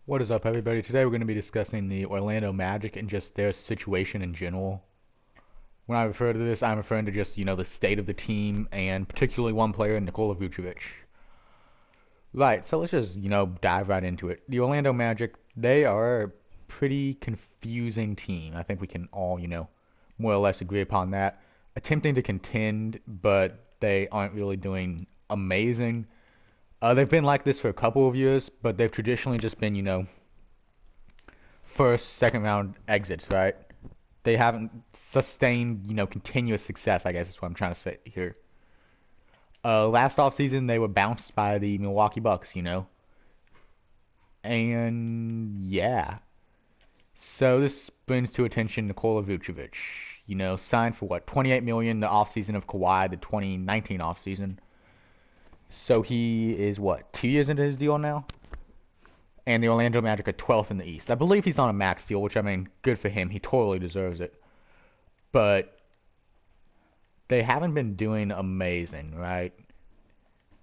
What is up, everybody? Today we're going to be discussing the Orlando Magic and just their situation in general. When I refer to this, I'm referring to just, the state of the team and particularly one player, Nikola Vucevic. Right, so let's just, dive right into it. The Orlando Magic, they are a pretty confusing team. I think we can all, more or less agree upon that. Attempting to contend, but they aren't really doing amazing. They've been like this for a couple of years, but they've traditionally just been, first, second round exits, right? They haven't sustained, continuous success, I guess is what I'm trying to say here. Last offseason, they were bounced by the Milwaukee Bucks, And yeah. So this brings to attention Nikola Vucevic, signed for what, 28 million the offseason of Kawhi, the 2019 offseason. So he is what, 2 years into his deal now? And the Orlando Magic are 12th in the East. I believe he's on a max deal, which, I mean, good for him. He totally deserves it. But they haven't been doing amazing, right?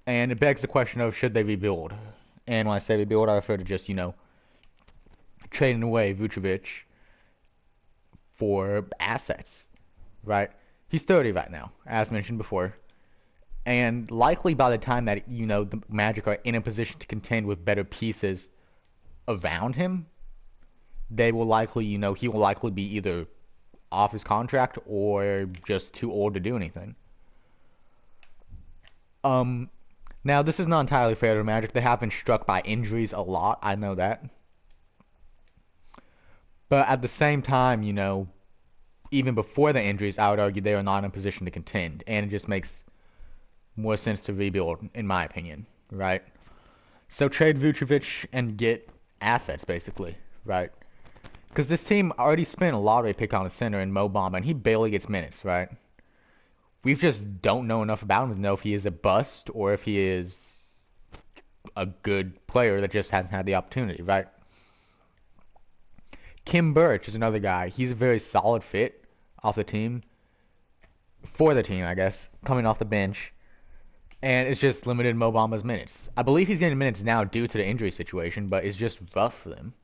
And it begs the question of should they rebuild? And when I say rebuild, I refer to just, trading away Vucevic for assets, right? He's 30 right now, as mentioned before. And likely by the time that, the Magic are in a position to contend with better pieces around him, they will likely, he will likely be either off his contract or just too old to do anything. Now this is not entirely fair to Magic. They have been struck by injuries a lot. I know that, but at the same time, even before the injuries, I would argue they are not in a position to contend, and it just makes more sense to rebuild, in my opinion, right? So trade Vucevic and get assets, basically, right? Because this team already spent a lottery pick on a center in Mo Bamba, and he barely gets minutes, right? We just don't know enough about him to know if he is a bust or if he is a good player that just hasn't had the opportunity, right? Khem Birch is another guy. He's a very solid fit off the team, for the team, I guess, coming off the bench. And it's just limited Mo Bamba's minutes. I believe he's getting minutes now due to the injury situation, but it's just rough for them.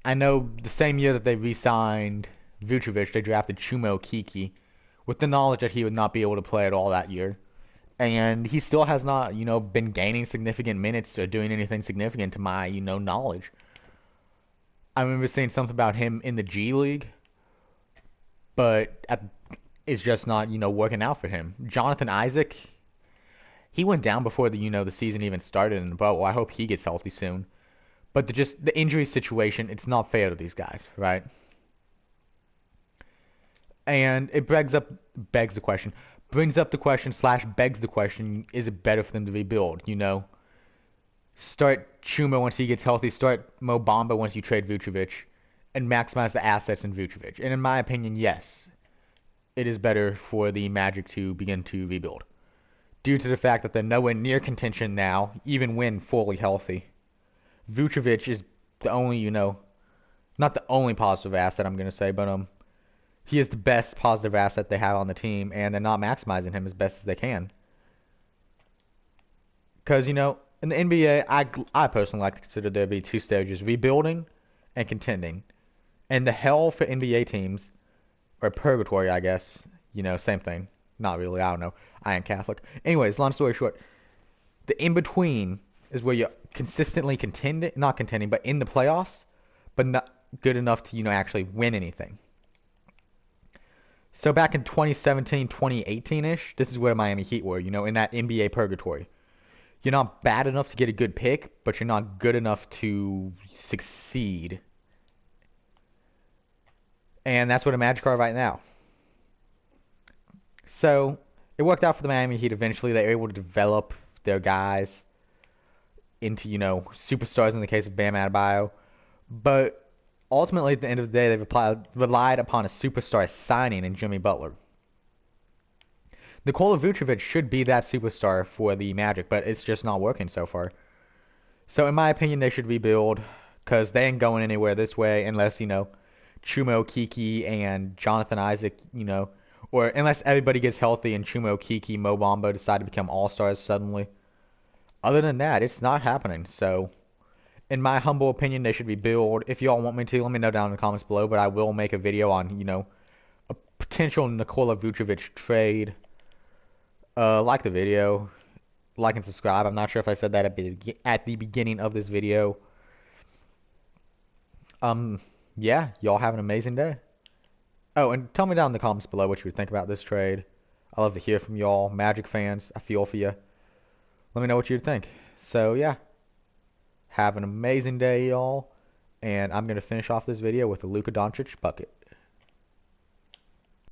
I know the same year that they re-signed Vucevic, they drafted Chuma Okeke with the knowledge that he would not be able to play at all that year. And he still has not, been gaining significant minutes or doing anything significant to my, knowledge. I remember seeing something about him in the G League, but it's just not, working out for him. Jonathan Isaac, he went down before the season even started in the bubble. I hope he gets healthy soon. But the injury situation, it's not fair to these guys, right? And it brings up the question slash begs the question: is it better for them to rebuild? Start Chuma once he gets healthy. Start Mo Bamba once you trade Vucevic, and maximize the assets in Vucevic. And in my opinion, yes, it is better for the Magic to begin to rebuild, due to the fact that they're nowhere near contention now, even when fully healthy. Vucevic is the only, not the only positive asset I'm going to say, but he is the best positive asset they have on the team, and they're not maximizing him as best as they can. Because, in the NBA, I personally like to consider there to be two stages: rebuilding and contending. And the hell for NBA teams, or purgatory, I guess, same thing. Not really, I don't know. I am Catholic. Anyways, long story short, the in-between is where you're consistently not contending, but in the playoffs, but not good enough to, actually win anything. So back in 2017, 2018-ish, this is where Miami Heat were, in that NBA purgatory. You're not bad enough to get a good pick, but you're not good enough to succeed. And that's what the Magic are right now. So it worked out for the Miami Heat eventually. They were able to develop their guys into, superstars in the case of Bam Adebayo. But ultimately, at the end of the day, they've relied upon a superstar signing in Jimmy Butler. Nikola Vucevic should be that superstar for the Magic, but it's just not working so far. So in my opinion, they should rebuild, because they ain't going anywhere this way unless, Chuma Okeke and Jonathan Isaac, or unless everybody gets healthy and Chuma Okeke, Mo Bamba decide to become all-stars suddenly. Other than that, it's not happening. So in my humble opinion, they should be billed. If y'all want me to, let me know down in the comments below. But I will make a video on, a potential Nikola Vucevic trade. Like the video, like and subscribe. I'm not sure if I said that at the beginning of this video. Yeah, y'all have an amazing day. Oh, and tell me down in the comments below what you would think about this trade. I love to hear from y'all, Magic fans. I feel for you. Let me know what you'd think. So, yeah. Have an amazing day, y'all. And I'm going to finish off this video with a Luka Doncic bucket.